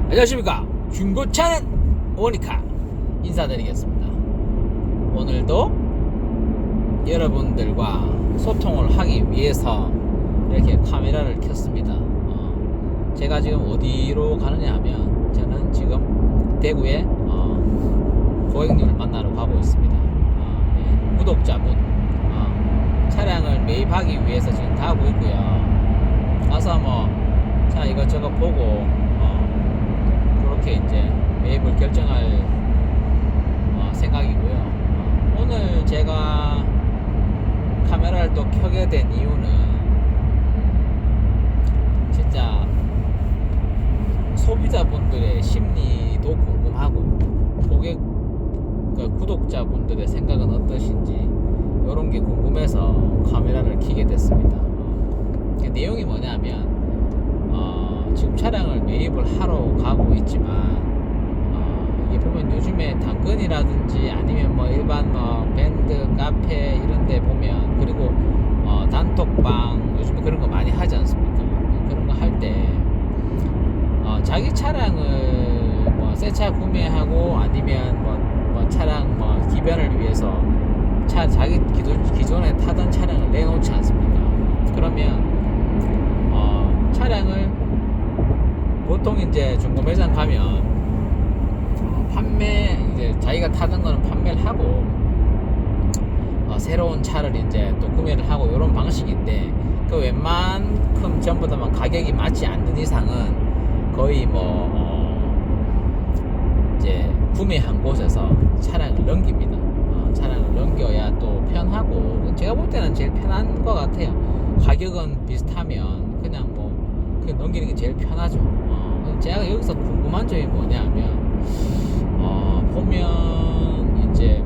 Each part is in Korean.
안녕하십니까. 중고차는 오니카 인사드리겠습니다. 오늘도 여러분들과 소통을 하기 위해서 이렇게 카메라를 켰습니다. 제가 지금 어디로 가느냐 하면 저는 지금 대구에 고객님을 만나러 가고 있습니다. 구독자분 차량을 매입하기 위해서 지금 가고 있고요. 가서 자 이것저것 보고 그렇게 이제 매입을 결정할 생각이고요. 오늘 제가 카메라를 또 켜게 된 이유는 진짜 소비자분들의 심리도 궁금하고 구독자분들의 생각은 어떠신지 이런 게 궁금해서 카메라를 켜게 됐습니다. 그 내용이 뭐냐면 지금 차량을 매입을 하러 가고 있지만 이게 보면 요즘에 당근이라든지 아니면 일반 밴드 카페 이런 데 보면, 그리고 단톡방 요즘에 그런 거 많이 하지 않습니까? 그런 거 할 때 자기 차량을 새 차 구매하고 아니면 차량 기변을 위해서 자기 기존에 타던 차량을 내놓지 않습니까? 그러면 차량을 보통 이제 중고 매장 가면 이제 자기가 타던 거는 판매를 하고 새로운 차를 이제 또 구매를 하고 이런 방식인데, 그 웬만큼 전부 다 가격이 맞지 않는 이상은 거의 이제 구매한 곳에서 차량을 넘깁니다. 차량을 넘겨야 또 편하고, 제가 볼 때는 제일 편한 것 같아요. 가격은 비슷하면 그냥 넘기는 게 제일 편하죠. 제가 여기서 궁금한 점이 뭐냐면 보면 이제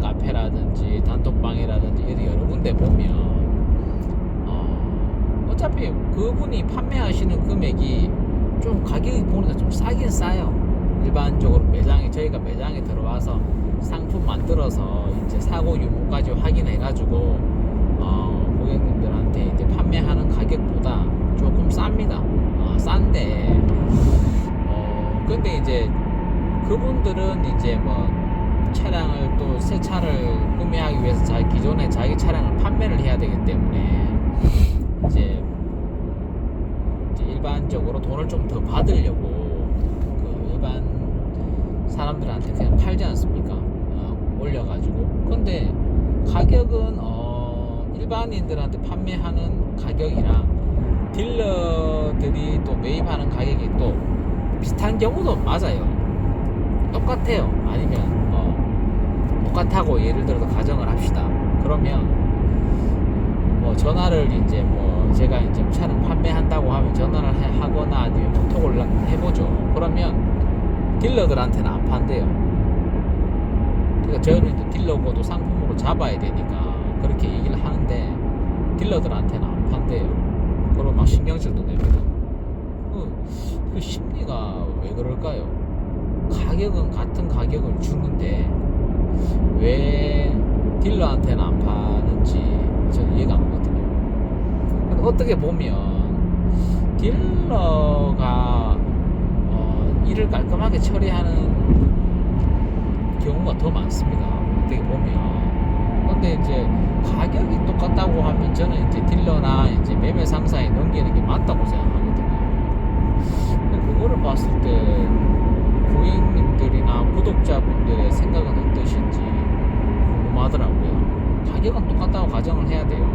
카페라든지 단톡방이라든지 이런 여러 군데 보면 어차피 그분이 판매하시는 금액이 좀 가격이 보니까 좀 싸긴 싸요. 일반적으로 저희가 매장에 들어와서 상품 만들어서 이제 사고 유무까지 확인해가지고 고객님들한테 이제 판매하는 가격보다 조금 쌉니다. 싼데 근데 이제 그분들은 이제 차량을 또 새 차를 구매하기 위해서 기존에 자기 차량을 판매를 해야 되기 때문에 이제 일반적으로 돈을 좀 더 받으려고 일반 사람들한테 그냥 팔지 않습니까? 올려가지고. 근데 가격은 일반인들한테 판매하는 가격이랑 딜러들이 또 매입하는 가격이 또 비슷한 경우도 맞아요. 똑같아요. 아니면 똑같다고 예를 들어서 가정을 합시다. 그러면 전화를 이제 제가 이제 차량 판매한다고 하면 전화를 하거나 아니면 톡을 해보죠. 그러면 딜러들한테는 안 판대요. 그러니까 저희는 또 딜러고도 상품으로 잡아야 되니까 그렇게 얘기를 하는데 딜러들한테는 안 판대요. 그리고 신경질도 냅니다. 그 심리가 왜 그럴까요? 가격은 같은 가격을 주는데 왜 딜러한테는 안 파는지 저는 이해가 안 가거든요. 근데 어떻게 보면 딜러가 일을 깔끔하게 처리하는 경우가 더 많습니다. 어떻게 보면. 근데 이제 가격이 똑같다고 하면 저는 이제 딜러나 이제 매매 상사에 넘기는 게 맞다고 생각하거든요. 그거를 봤을 때 고객님들이나 구독자분들의 생각은 어떠신지 궁금하더라고요. 가격은 똑같다고 가정을 해야 돼요.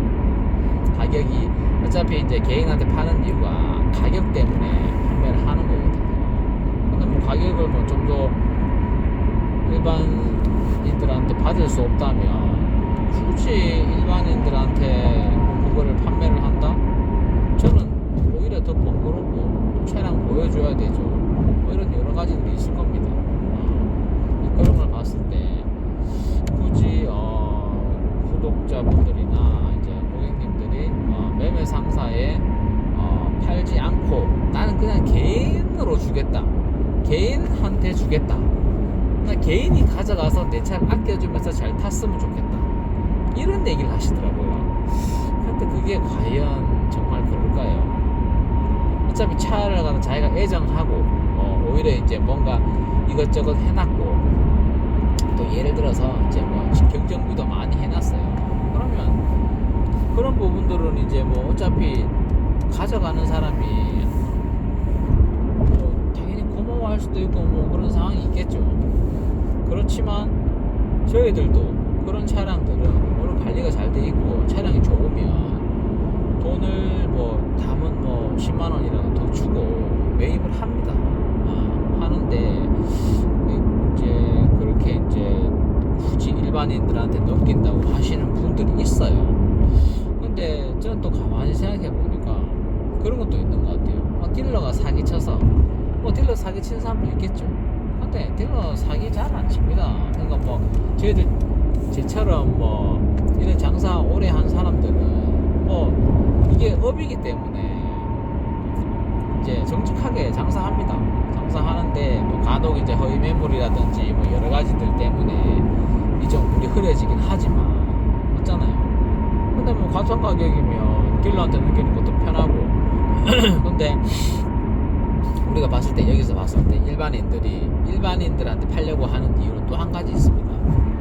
가격이 어차피 이제 개인한테 파는 이유가 가격 때문에 판매를 하는 거거든요. 근데 가격을 좀 더 일반인들한테 받을 수 없다면 굳이 일반인들한테 그거를 판매를 한다? 저는 오히려 더 번거롭고 차량 보여줘야 되죠. 이런 여러 가지들이 있을 겁니다. 그런 걸 봤을 때 굳이 구독자분들이나 이제 고객님들이 매매 상사에 팔지 않고 나는 그냥 개인으로 주겠다, 개인한테 주겠다, 나 개인이 가져가서 내 차를 아껴주면서 잘 탔으면 좋겠다, 이런 얘기를 하시더라고요. 근데 그게 과연 정말 그럴까요? 어차피 차를 가서 자기가 애정하고 오히려 이제 뭔가 이것저것 해놨고 또 예를 들어서 이제 뭐 경정비도 많이 해놨어요. 그러면 그런 부분들은 이제 뭐 어차피 가져가는 사람이 뭐 당연히 고마워할 수도 있고 뭐 그런 상황이 있겠죠. 그렇지만 저희들도 그런 차량들은 오늘 관리가 잘 돼 있고 차량이 좋으면 돈을 뭐 담은 뭐 10만 원이라도 더 주고 매입을 합니다. 하는데 이제 그렇게 이제 굳이 일반인들한테 넘긴다고 하시는 분들이 있어요. 근데 저는 또 가만히 생각해 보니까 그런 것도 있는 것 같아요. 딜러가 사기쳐서 딜러 사기치는 사람도 있겠죠. 근데 딜러 사기 잘 안 칩니다. 그러니까 뭐 저희들 제처럼 뭐 이런 장사 오래 한 사람들은 뭐 이게 업이기 때문에 이제 정직하게 장사합니다. 장사하는데 뭐 간혹 이제 허위 매물이라든지 뭐 여러 가지들 때문에 이제 우리 흐려지긴 하지만 맞잖아요. 근데 뭐 과천 가격이면 딜러한테 넘기는 것도 편하고 근데 우리가 봤을 때 여기서 봤을 때 일반인들한테 팔려고 하는 이유는 또 한 가지 있습니다.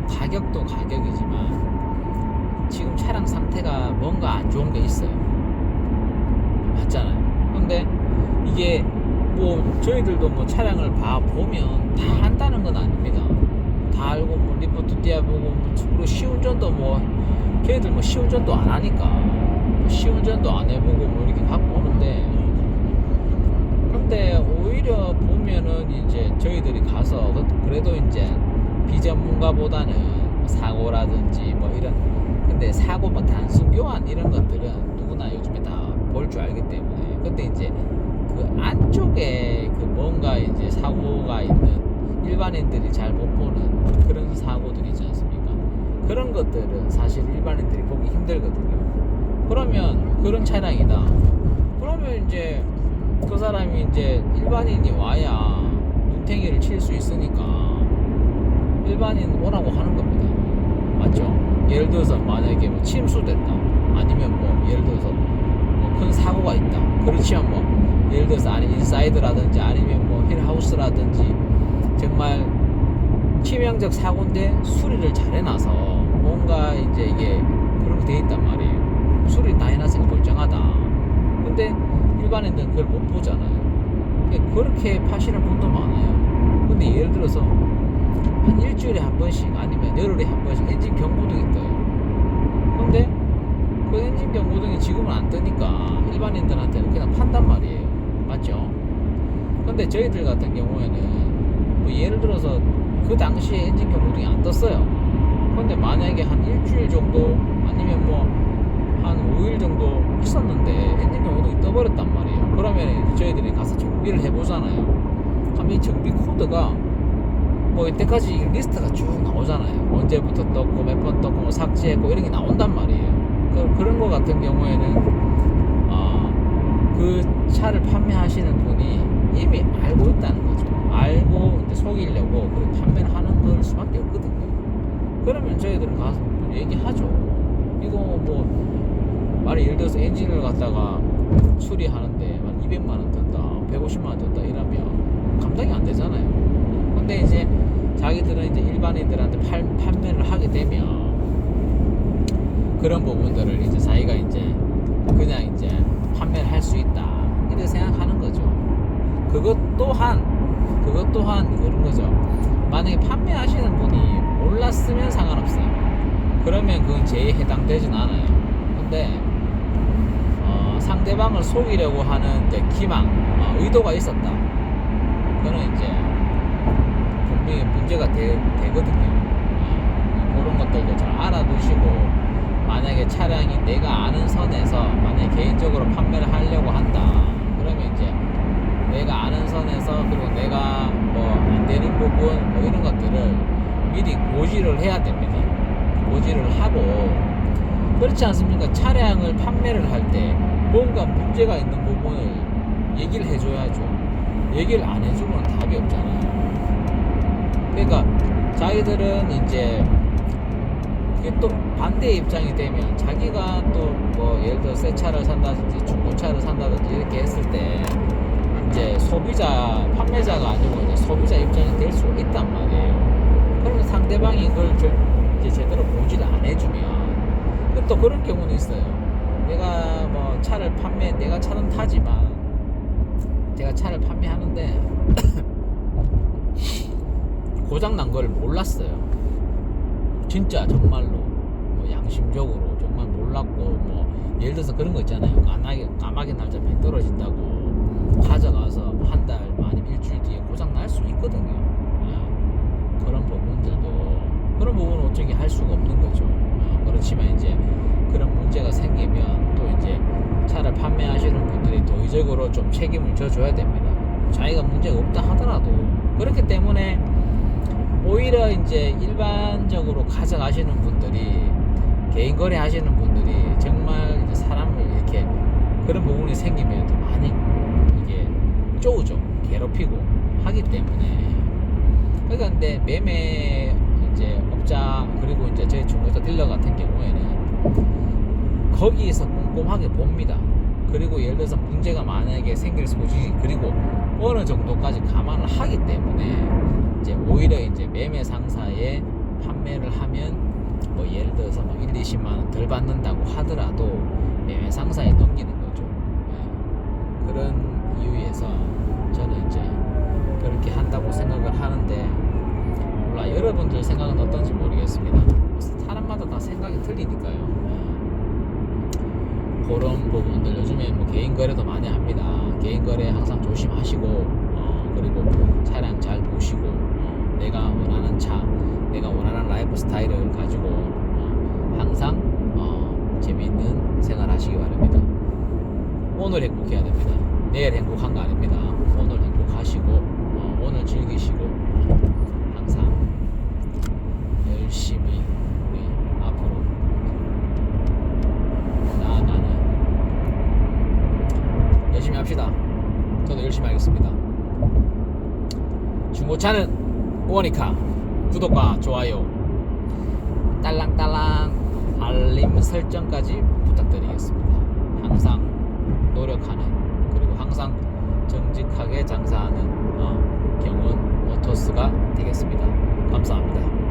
가격도 가격이지만 지금 차량 상태가 뭔가 안 좋은 게 있어요. 맞잖아요. 근데 이게 뭐 저희들도 뭐 차량을 보면 다 한다는 건 아닙니다. 다 알고 뭐 리포트 띄워보고 그리고 시운전도 뭐 저희들 뭐 시운전도 안 하니까 시운전도 안 해보고 뭐 이렇게 갖고 오는데 근데 오히려 보면은 이제 저희들이 가서 그래도 이제 비전문가보다는 사고라든지 뭐 이런 근데 사고 뭐 단순 교환 이런 것들은 누구나 요즘에 다 볼 줄 알기 때문에 근데 이제 그 안쪽에 그 뭔가 이제 사고가 있는 일반인들이 잘 못 보는 그런 사고들이 있지 않습니까? 그런 것들은 사실 일반인들이 보기 힘들거든요. 그러면 그런 차량이다. 그러면 이제 그 사람이 이제 일반인이 와야 눈탱이를 칠 수 있으니까 일반인 오라고 하는 겁니다. 맞죠? 예를 들어서 만약에 뭐 침수됐다. 아니면 뭐 예를 들어서 뭐 큰 사고가 있다. 그렇지만 뭐 예를 들어서 아니 인사이드라든지 아니면 뭐 힐하우스라든지 정말 치명적 사고인데 수리를 잘 해놔서 뭔가 이제 이게 그렇게 돼 있단 말이에요. 수리 다 해놨으니까 멀쩡하다. 근데 일반인들은 그걸 못 보잖아요. 그렇게 파시는 분도 많아요. 근데 예를 들어서 한 일주일에 한 번씩 아니면 열흘에 한 번씩 엔진 경고등이 떠요. 근데 그 엔진 경고등이 지금은 안 뜨니까 일반인들한테는 그냥 판단 말이에요. 맞죠? 근데 저희들 같은 경우에는 뭐 예를 들어서 그 당시에 엔진 경고등이 안 떴어요. 근데 만약에 한 일주일 정도 아니면 뭐 한 5일 정도 있었는데 엔진 경고등이 떠버렸단 말이에요. 그러면 저희들이 가서 정비를 해보잖아요. 그럼 이 정비 코드가 뭐 이때까지 리스트가 쭉 나오잖아요. 언제부터 떴고 몇 번 떴고 뭐 삭제했고 이런 게 나온단 말이에요. 그런 거 같은 경우에는 그 차를 판매하시는 분이 이미 알고 있다는 거죠. 알고 이제 속이려고 그렇게 판매를 하는 걸 수밖에 없거든요. 그러면 저희들은 가서 얘기하죠. 이거 뭐 예를 들어서 엔진을 갖다가 수리하는데 200만 원 든다, 150만 원 든다 이러면 감당이 안 되잖아요. 근데 이제 자기들은 이제 일반인들한테 판매를 하게 되면 그런 부분들을 이제 자기가 이제 그냥 이제 판매를 할 수 있다 이렇게 생각하는 거죠. 그것 또한 그런 거죠. 만약에 판매하시는 분이 몰랐으면 상관없어요. 그러면 그건 제에 해당되진 않아요. 근데 상대방을 속이려고 하는 이제 기망, 의도가 있었다. 그거는 이제 분명히 문제가 되거든요. 그런 것들도 잘 알아두시고 만약에 차량이 내가 아는 선에서 만약에 개인적으로 판매를 하려고 한다. 그러면 이제 내가 아는 선에서 그리고 내가 뭐 안 되는 부분 뭐 이런 것들을 미리 고지를 해야 됩니다. 고지를 하고 그렇지 않습니까? 차량을 판매를 할 때 뭔가 문제가 있는 부분을 얘기를 해줘야죠. 얘기를 안 해주면 답이 없잖아요. 그러니까 자기들은 이제 그게 또 반대의 입장이 되면 자기가 또 뭐 예를 들어 새 차를 산다든지 중고차를 산다든지 이렇게 했을 때 이제 소비자, 판매자가 아니고 이제 소비자 입장이 될 수 있단 말이에요. 그러면 상대방이 그걸 이제 제대로 보지를 안 해주면, 또 그런 경우는 있어요. 내가 뭐 차를 내가 차는 타지만, 제가 차를 판매하는데, 고장난 걸 몰랐어요. 진짜 정말로 뭐 양심적으로 정말 몰랐고, 뭐 예를 들어서 그런 거 있잖아요. 까마귀 날짜 배 떨어진다고 가져가서 한 달 아니면 일주일 뒤에 고장 날 수 있거든요. 그런 부분은 어쩌게 할 수가 없는 거죠. 그렇지만 이제 그런 문제가 생기면 또 이제 차를 판매하시는 분들이 도의적으로 좀 책임을 져줘야 됩니다. 자기가 문제가 없다 하더라도. 그렇기 때문에 오히려 이제 일반적으로 가져가시는 분들이, 개인 거래 하시는 분들이 정말 이제 사람을 이렇게 그런 부분이 생기면 더 많이 이게 쪼우죠. 괴롭히고 하기 때문에. 그러니까 근데 매매 이제 업자, 그리고 이제 저희 중고차 딜러 같은 경우에는 거기에서 꼼꼼하게 봅니다. 그리고 예를 들어서 문제가 만약에 생길 소지, 그리고 어느 정도까지 감안을 하기 때문에 이제 오히려 이제 매매 상사에 판매를 하면 뭐 예를 들어서 뭐 1, 20만 원 덜 받는다고 하더라도 매매 상사에 넘기는 거죠. 그런 이유에서 저는 이제 그렇게 한다고 생각을 하는데, 몰라 여러분들 생각은 어떤지 모르겠습니다. 사람마다 다 생각이 틀리니까요. 그런 부분들 요즘에 뭐 개인 거래도 많이 합니다. 개인 거래 항상 조심하시고, 그리고 차량 잘 보시고, 내가 원하는 차, 내가 원하는 라이프 스타일을 가지고 항상 재미있는 생활 하시기 바랍니다. 오늘 행복해야 됩니다. 내일 행복한 거 아닙니다. 오늘 행복하시고, 오늘 즐기시고, 항상 열심히 우리 앞으로 나아가는, 열심히 합시다. 저도 열심히 하겠습니다. 중고차는 우원이카, 구독과 좋아요, 딸랑딸랑 알림 설정까지 부탁드리겠습니다. 항상 노력하는, 그리고 항상 정직하게 장사하는 경운 모터스가 되겠습니다. 감사합니다.